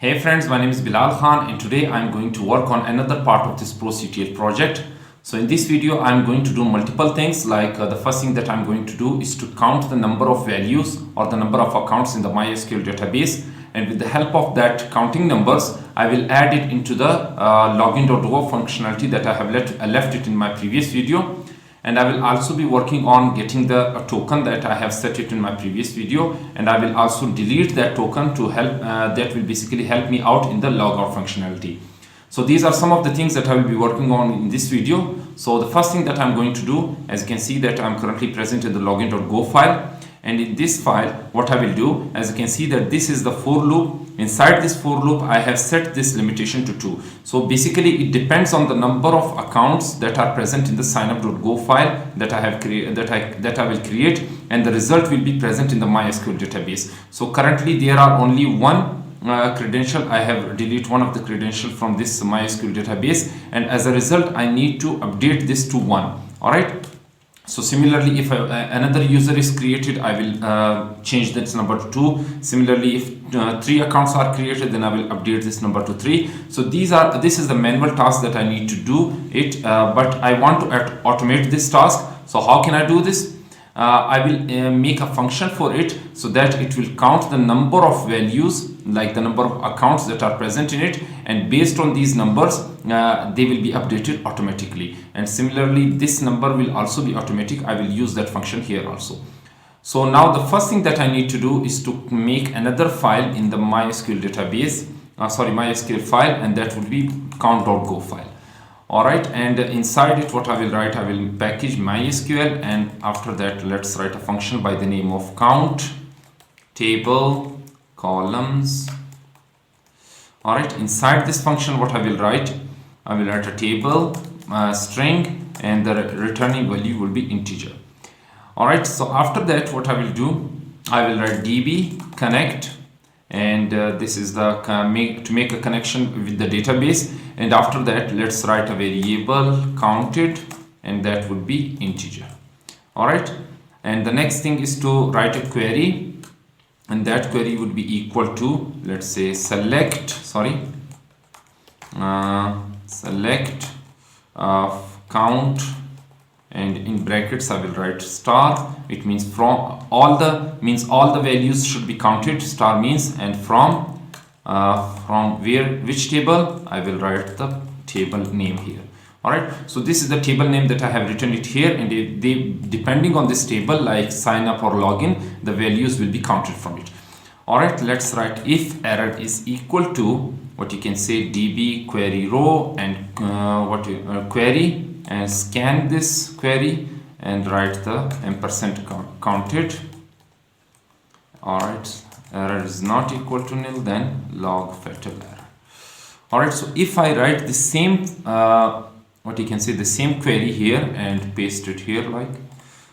Hey friends, my name is Bilal Khan and today I'm going to work on another part of this proctl project. So in this video I'm going to do multiple things like the first thing that I'm going to do is to count the number of values or the number of accounts in the MySQL database, and with the help of that counting numbers I will add it into the login.go functionality that I have left it in my previous video. And I will also be working on getting the token that I have set it in my previous video, and I will also delete that token to help that will basically help me out in the logout functionality. So these are some of the things that I will be working on in this video. So the first thing that I'm going to do, as you can see that I'm currently present in the login.go file, and in this file what I will do, as you can see that this is the for loop. Inside this for loop I have set this limitation to 2. So basically it depends on the number of accounts that are present in the signup.go file that I have that I will create, and the result will be present in the MySQL database. So currently there are only one credential. I have deleted one of the credential from this MySQL database, and as a result I need to update this to 1. All right. So similarly, if another user is created, I will change this number to 2. Similarly, if 3 accounts are created, then I will update this number to 3. So this is the manual task that I need to do it, but I want to automate this task. So how can I do this? I will make a function for it so that it will count the number of values, like the number of accounts that are present in it, and based on these numbers they will be updated automatically. And similarly this number will also be automatic. I will use that function here also. So now the first thing that I need to do is to make another file in the MySQL database, MySQL file, and that will be count.go file. Alright, and inside it what I will write, I will package MySQL, and after that let's write a function by the name of count table columns. Alright, inside this function what I will write a table string, and the returning value will be integer. Alright, so after that what I will do, I will write db connect, and this is the to make a connection with the database, and after that let's write a variable counted, and that would be integer. All right, and the next thing is to write a query, and that query would be equal to, let's say, select count, and in brackets I will write star. It means from all the values should be counted, star means, and from which table, I will write the table name here. All right, so this is the table name that I have written it here, and they depending on this table, like sign up or login, the values will be counted from it. All right, let's write if error is equal to, what you can say, db query row, and query, and scan this query and write the ampersand counted. All right, error is not equal to nil, then log fatal error. All right, so if I write the same the same query here and paste it here like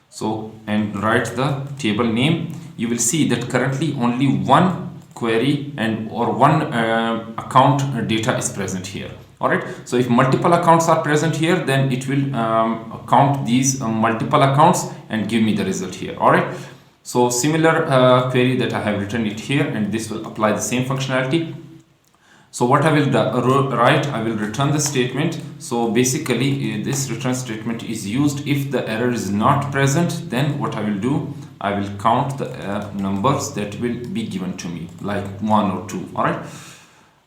so, and write the table name, you will see that currently only one query or one account data is present here. All right, so if multiple accounts are present here, then it will count these multiple accounts and give me the result here. All right, so similar query that I have written it here, and this will apply the same functionality. So what I will write, I will return the statement. So basically this return statement is used if the error is not present. Then what I will do, I will count the numbers that will be given to me, like 1 or 2. All right,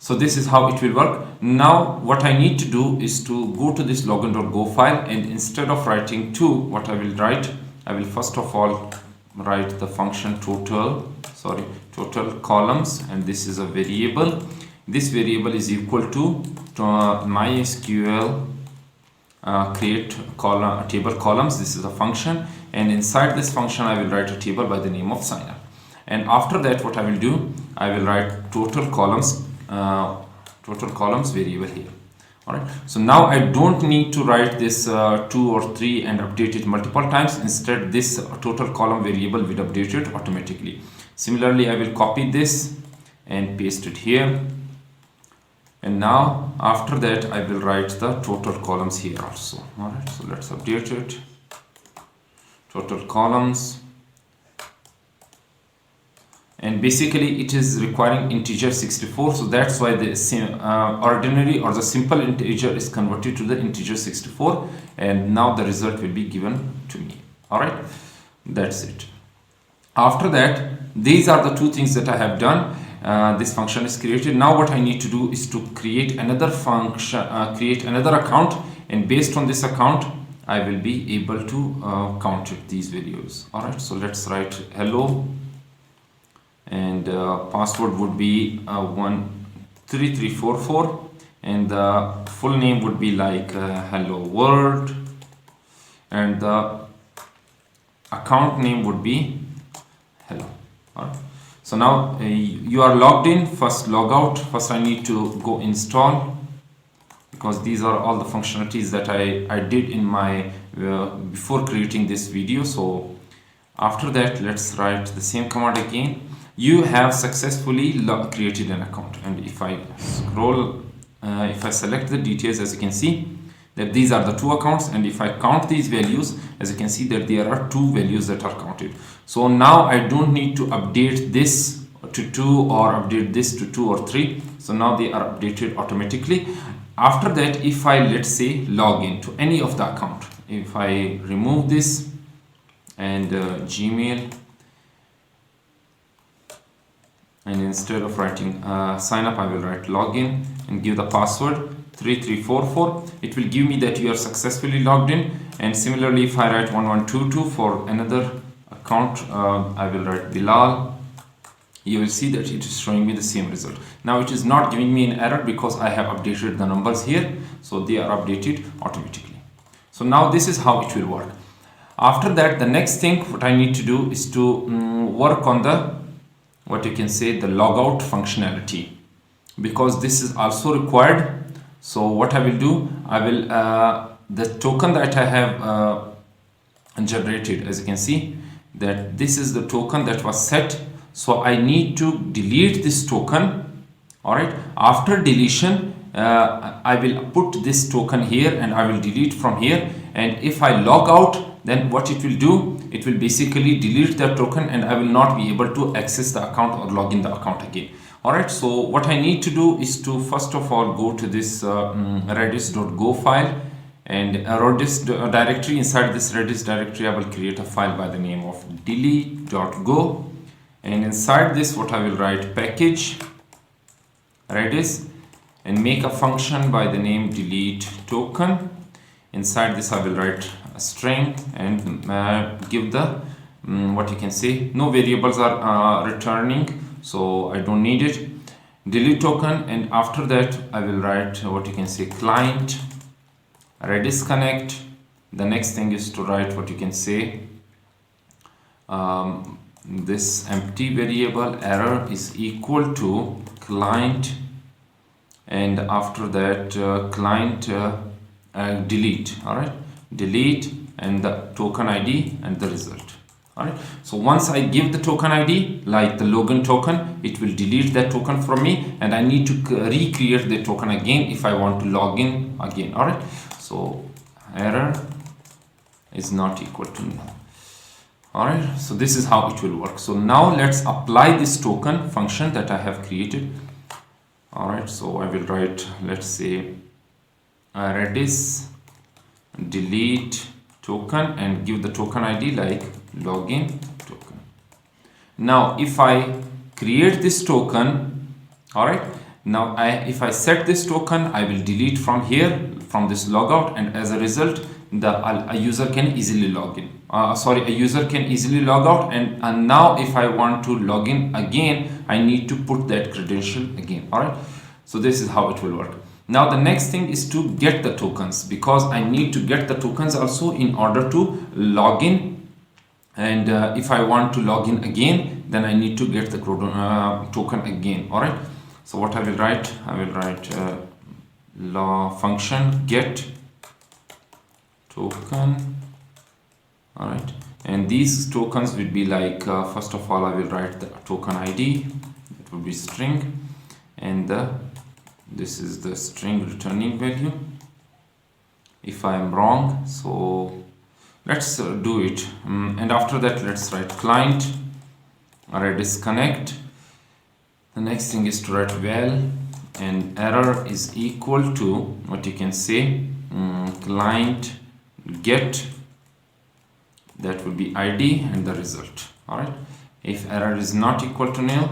so this is how it will work. Now what I need to do is to go to this login.go file, and instead of writing 2, what I will write, I will first of all write the function total columns, and this is a variable. This variable is equal to MySQL create table columns. This is a function, and inside this function I will write a table by the name of signup. And after that what I will do, I will write total columns variable here. All right, so now I don't need to write this 2 or 3 and update it multiple times. Instead this total column variable will update it automatically. Similarly, I will copy this and paste it here, and now after that I will write the total columns here also. All right, so let's update it, total columns, and basically it is requiring integer 64, so that's why the ordinary or the simple integer is converted to the integer 64, and now the result will be given to me. All right, that's it. After that, these are the two things that I have done. This function is created. Now what I need to do is to create another function, create another account, and based on this account I will be able to count these values. All right, so let's write hello, and password would be 13344, and the full name would be like hello world, and the account name would be hello. All right, so now you are logged in. First log out. First I need to go install, because these are all the functionalities that I did in my before creating this video. So after that, let's write the same command again. You have successfully created an account, and if I scroll, if I select the details, as you can see that these are the two accounts, and if I count these values, as you can see that there are two values that are counted. So now I don't need to update this to 2 or update this to 2 or 3. So now they are updated automatically. After that, if I, let's say, log in to any of the account, if I remove this and Gmail, and instead of writing sign up, I will write login and give the password 3344. It will give me that you are successfully logged in. And similarly, if I write 1122 for another account, I will write Bilal. You will see that it is showing me the same result. Now it is not giving me an error because I have updated the numbers here, so they are updated automatically. So now this is how it will work. After that, the next thing what I need to do is to work on the, what you can say, the logout functionality, because this is also required. So what I will do, I will the token that I have generated, as you can see that this is the token that was set. So I need to delete this token. All right, after deletion I will put this token here and I will delete from here, and if I log out, then what it will do, it will basically delete the token and I will not be able to access the account or log in the account again. All right, so what I need to do is to first of all go to this redis.go file, and redis directory. Inside this redis directory I will create a file by the name of delete.go, and inside this what I will write package redis and make a function by the name delete token. Inside this I will write a string and give the what you can say, no variables are returning, so I don't need it, delete token. And after that I will write what you can say client redis connect. The next thing is to write what you can say this empty variable error is equal to client, and after that client delete. All right, delete and the token ID and the result. All right, so once I give the token ID like the login token, it will delete that token from me, and I need to recreate the token again if I want to log in again. All right, so error is not equal to null. All right, so this is how it will work. So now let's apply this token function that I have created. All right, so I will write, let's say redis delete token and give the token ID like login token. Now if I create this token, all right, now if I set this token, I will delete from here, from this logout, and as a result a user can easily log in. A user can easily log out, and now if I want to log in again, I need to put that credential again. All right, so this is how it will work. Now the next thing is to get the tokens, because I need to get the tokens also in order to log in, and if I want to log in again, then I need to get the token again. All right, so what I will write, function get token. All right, and these tokens will be like first of all I will write the token ID, it will be string, and this is the string returning value if I am wrong. So let's do it, and after that let's write client Redis connect. The next thing is to write val, and error is equal to what you can say, client get, that will be ID and the result. All right, if error is not equal to nil,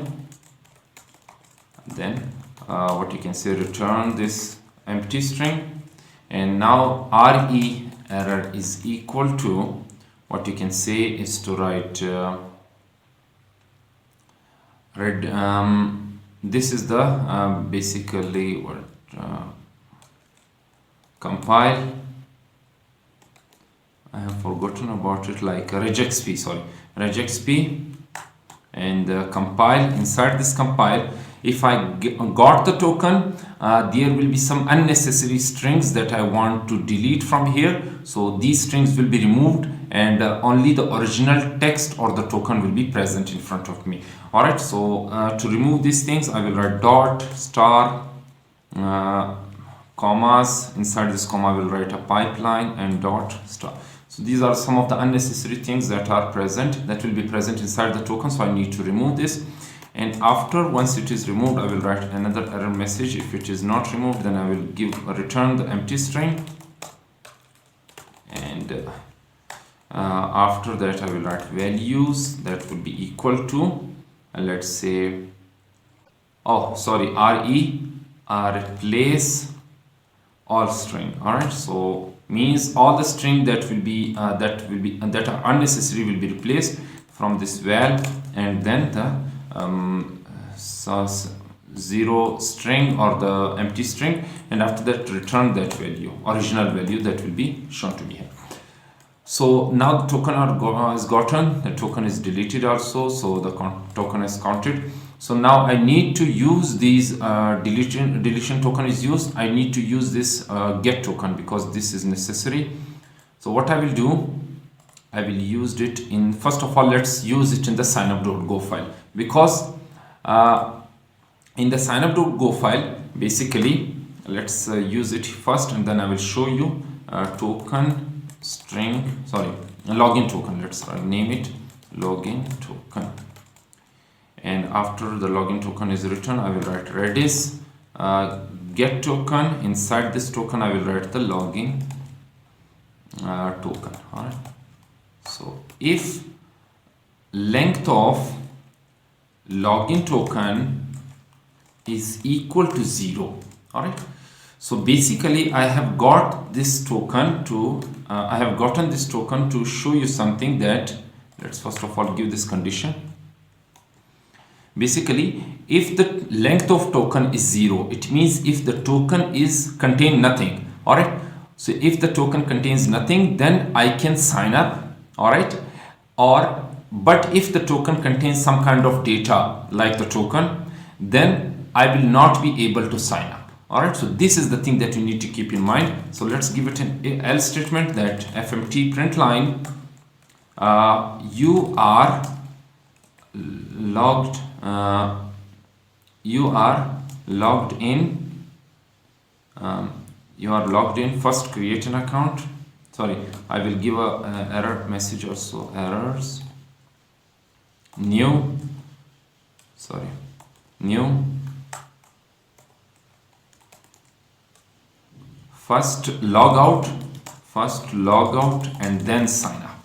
then what you can say, return this empty string. And now re error is equal to what you can say is to write this is the basically what compile. I have forgotten about it, like regexp, sorry, regexp, and compile. Inside this compile, if I got the token, there will be some unnecessary strings that I want to delete from here. So these strings will be removed, and only the original text or the token will be present in front of me. All right, so to remove these things, I will write dot star commas. Inside this comma, I will write a pipeline and dot star. So these are some of the unnecessary things that are present, that will be present inside the token. So I need to remove this. And after, once it is removed, I will write another error message. If it is not removed, then I will return the empty string. And after that, I will write values that will be equal to, let's say, oh sorry, replace all string. All right, so means all the string that are unnecessary will be replaced from this val, and then the zero string or the empty string, and after that return that value, original value that will be shown to me here. So now the token is gotten, the token is deleted also, so the token is counted. So now I need to use these deletion token is used. I need to use this get token because this is necessary. So what I will do, I will use it in, first of all, let's use it in the signup.go file, because in the signup.go file, basically, let's use it first, and then I will show you token string, sorry, login token. Let's name it login token. And after the login token is written, I will write Redis get token. Inside this token, I will write the login token. All right. So if length of login token is equal to 0, all right. So basically, I have got this token to I have gotten this token to show you something that, let's first of all give this condition. Basically, if the length of token is 0, it means if the token is contain nothing. All right. So if the token contains nothing, then I can sign up. All right. But if the token contains some kind of data like the token, then I will not be able to sign up. All right. So this is the thing that you need to keep in mind. So let's give it an else statement, that fmt print line you are logged in. First create an account. Sorry, I will give a error message also, errors new first log out and then sign up.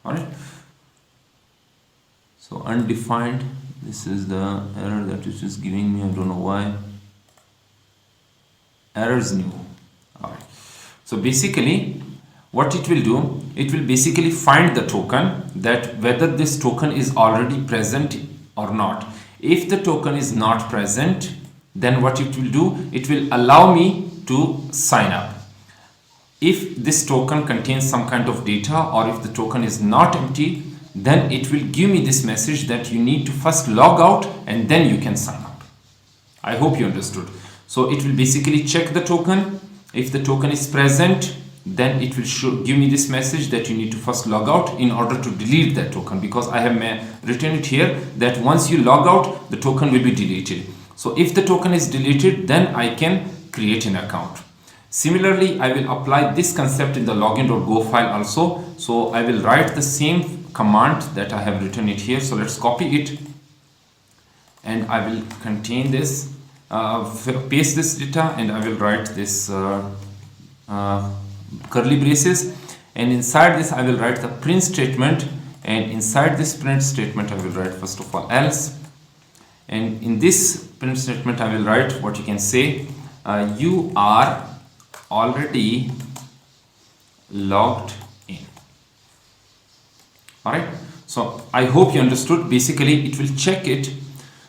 All right. So undefined, this is the error that it is giving me. I don't know why. Errors new. All right. So basically, what it will do, it will basically find the token, that whether this token is already present or not. If the token is not present, then what it will do, it will allow me to sign up. If this token contains some kind of data, or if the token is not empty, then it will give me this message that you need to first log out and then you can sign up. I hope you understood. So it will basically check the token. If the token is present, then it will give me this message that you need to first log out in order to delete that token, because I have written it here that once you log out, the token will be deleted. So if the token is deleted, then I can create an account. Similarly, I will apply this concept in the login.go file also. So I will write the same command that I have written it here. So let's copy it, and I will contain this, paste this data, and I will write this curly braces, and inside this I will write the print statement, and inside this print statement I will write first of all else, and in this print statement I will write what you can say, you are already logged in. Alright, so I hope you understood. Basically it will check it.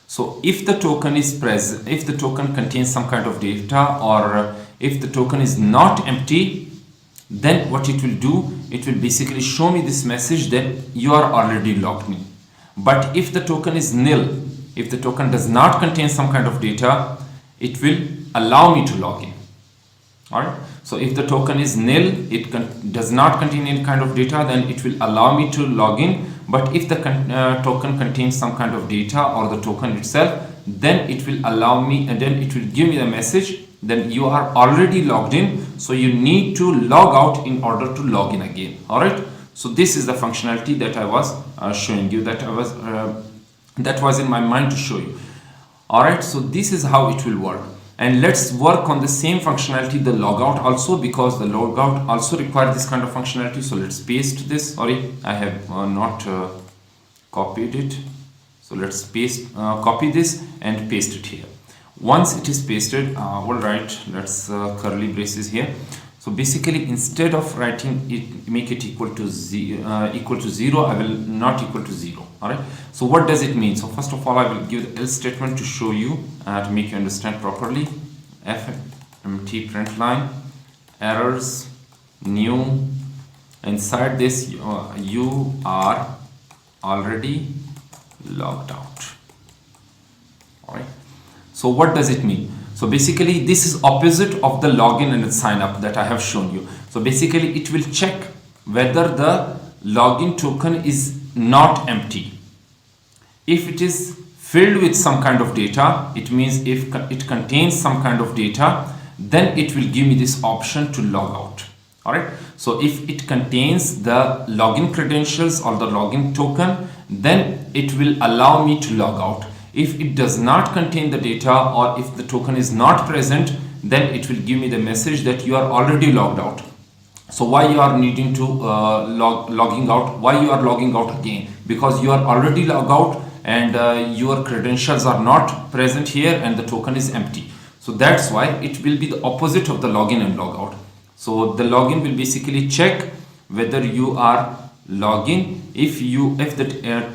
So if the token is present, if the token contains some kind of data, or if the token is not empty, then what it will do, it will basically show me this message that you are already logged in. But if the token is nil, if the token does not contain some kind of data, it will allow me to log in. Alright, so if the token is nil, it does not contain any kind of data, then it will allow me to log in. But if the token contains some kind of data, or the token itself, then it will allow me, and then it will give me the message that you are already logged in, so you need to log out in order to log in again. Alright, so this is the functionality that I was showing you, that was in my mind to show you. Alright, so this is how it will work. And let's work on the same functionality, the logout also, because the logout also requires this kind of functionality. So let's paste this. Sorry, I have not copied it. So let's copy this and paste it here. Once it is pasted, all right, let's curly braces here. So basically, instead of writing it, make it equal to 0, I will not equal to 0. All right. So what does it mean? So first of all, I will give the else statement to show you, to make you understand properly. fmt print line errors new. Inside this, you are already logged out. All right. So what does it mean? So basically, this is opposite of the login and sign up that I have shown you. So basically, it will check whether the login token is not empty. If it is filled with some kind of data, it means if it contains some kind of data, then it will give me this option to log out. All right. So if it contains the login credentials or the login token, then it will allow me to log out. If it does not contain the data, or if the token is not present, then it will give me the message that you are already logged out. So why you are needing to logging out? Why you are logging out again? Because you are already logged out, and your credentials are not present here, and the token is empty. So that's why it will be the opposite of the login and logout. So the login will basically check whether you are logging. If the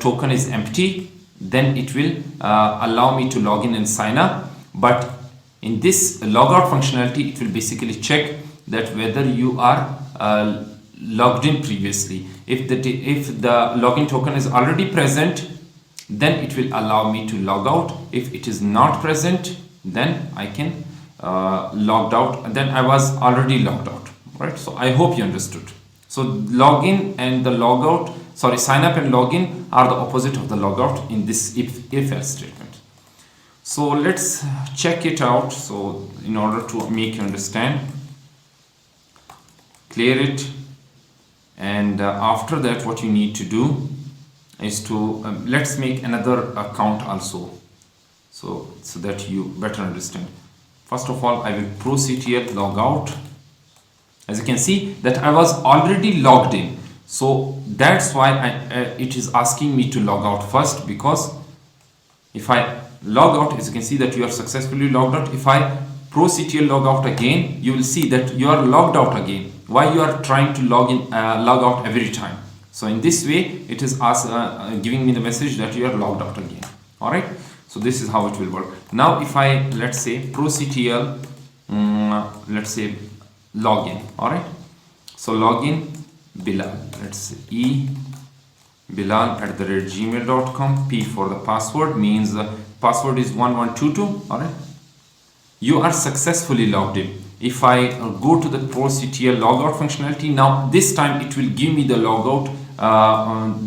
token is empty, then it will allow me to log in and sign up. But in this logout functionality, it will basically check that whether you are logged in previously. If the login token is already present, then it will allow me to log out. If it is not present, then I can logged out, and then I was already logged out. Right? So I hope you understood. So login and the logout, sorry, sign up and login are the opposite of the logout in this if-else statement. So let's check it out. So in order to make you understand, clear it, and after that what you need to do is to let's make another account also, so that you better understand. First of all, I will proctl logout. As you can see that I was already logged in, so that's why it is asking me to log out first, because if I log out, as you can see that you are successfully logged out. If I proctl log out again, you will see that you are logged out again. Why you are trying to log out every time? So in this way, it is giving me the message that you are logged out again. All right. So this is how it will work. Now, if I let's say proctl, let's say login. All right. So login Bilal. Let's say Bilal@gmail.com. P for the password means the password is 1122. All right. You are successfully logged in. If I go to the proctl logout functionality, now this time it will give me the logout,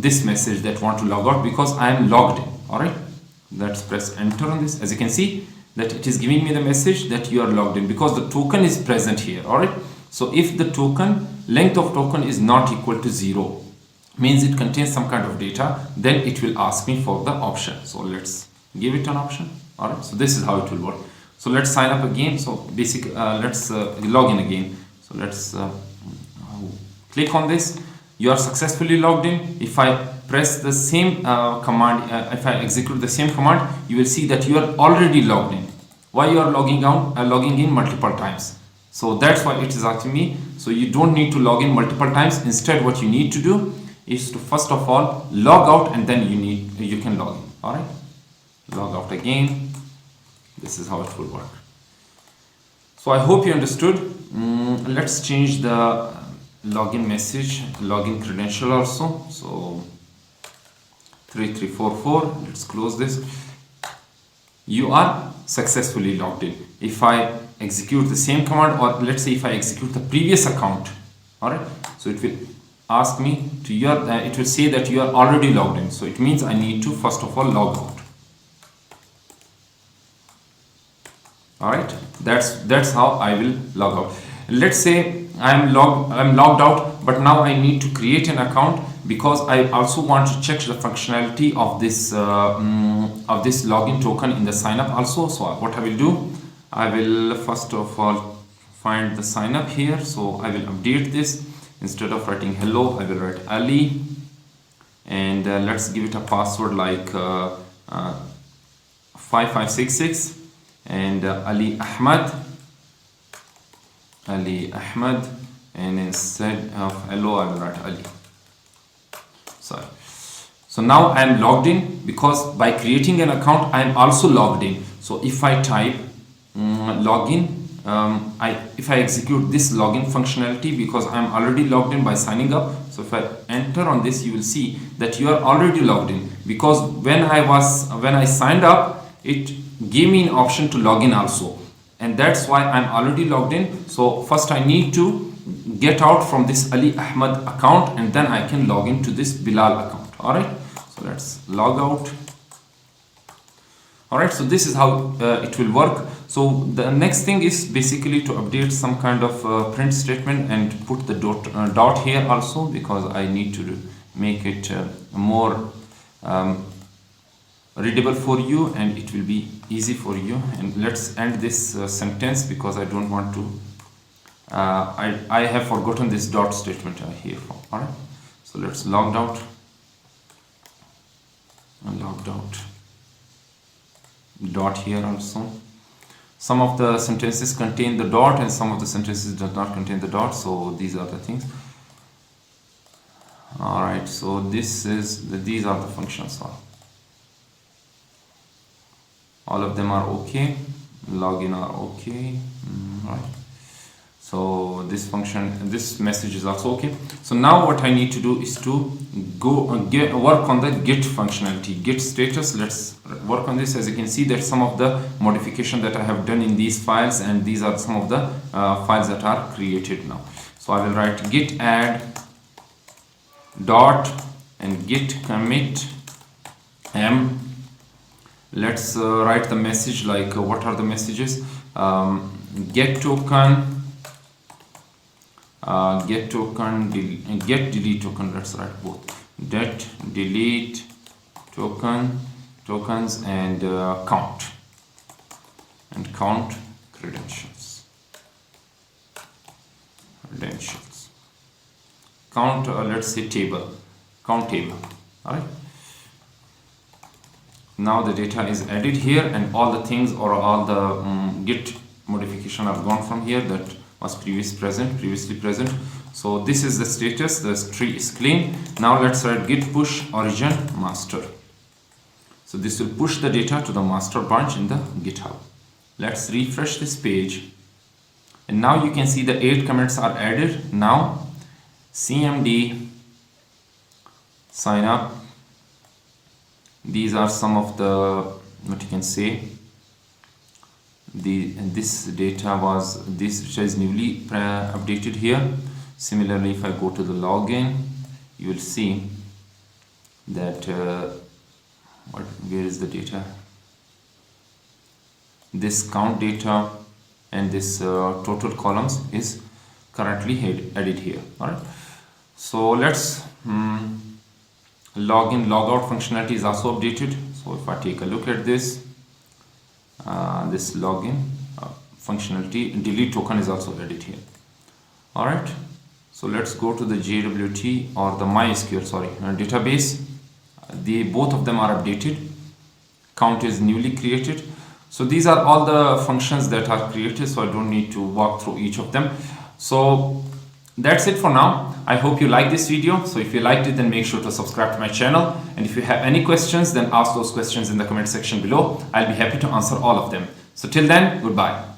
this message that want to log out, because I am logged in. All right. Let's press enter on this. As you can see that it is giving me the message that you are logged in because the token is present here. All right. So if the token length of token is not equal to 0, means it contains some kind of data, then it will ask me for the option. So let's give it an option. All right. So this is how it will work. So let's sign up again. So let's log in again. So let's click on this. You are successfully logged in. If I press the same command, if I execute the same command, you will see that you are already logged in. Why you are logging in multiple times? So that's why it is asking me. So you don't need to log in multiple times. Instead, what you need to do is to first of all log out, and then you can log in. All right, log out again. This is how it will work. So I hope you understood. Let's change the login message, login credential also. So 3344. Let's close this. You are successfully logged in. If I execute the same command, or let's say if I execute the previous account, all right, so it will ask me to it will say that you are already logged in. So it means I need to first of all log out. All right, that's how I will log out. Let's say I'm logged out, but now I need to create an account because I also want to check the functionality of this login token in the sign up also. So what I will do, I will first of all find the sign up here. So I will update this. Instead of writing hello, I will write Ali, and let's give it a password like 5566, and Ali Ahmad, and instead of hello I will write Ali. Sorry. So now I am logged in because by creating an account I am also logged in. So if I type login, if I execute this login functionality, because I am already logged in by signing up. So if I enter on this, you will see that you are already logged in, because when I signed up, it gave me an option to log in also, and that's why I'm already logged in. So first I need to get out from this Ali Ahmad account, and then I can log into this Bilal account. All right, so let's log out. All right, so this is how it will work. So the next thing is basically to update some kind of print statement and put the dot here also, because I need to make it more readable for you, and it will be easy for you. And let's end this sentence because I don't want to I have forgotten this dot statement here from. All right, so let's logged out and logged out. Dot here also. Some of the sentences contain the dot and some of the sentences does not contain the dot, so these are the things. All right, so these are the functions. All of them are okay. Login are okay. Right. So this function, this message is also okay. So now what I need to do is to go work on the get functionality, get status. Let's work on this. As you can see, that some of the modification that I have done in these files, and these are some of the files that are created now. So I will write git add dot and git commit m. Let's write the message like what are the messages? Get token, get token, get delete token. Let's write both. Get delete tokens, and count credentials. Count, let's say table, count table. All right. Now the data is added here, and all the things or all the git modification are gone from here that was previously present. So this is the status. The tree is clean. Now let's write git push origin master. So this will push the data to the master branch in the GitHub. Let's refresh this page, and now you can see the 8 commits are added. Now cmd sign up. These are some of the, what you can say, this data was this which is newly updated here. Similarly, if I go to the login, you will see that where is the data? this count data and this total columns is currently added here. All right, so let's login logout functionality is also updated. So if I take a look at this, this login functionality, delete token is also added here. All right, so let's go to the JWT or the MySQL database. Both of them are updated. Count is newly created. So these are all the functions that are created, so I don't need to walk through each of them. So that's it for now. I hope you like this video. So if you liked it, then make sure to subscribe to my channel. And if you have any questions, then ask those questions in the comment section below. I'll be happy to answer all of them. So till then, goodbye.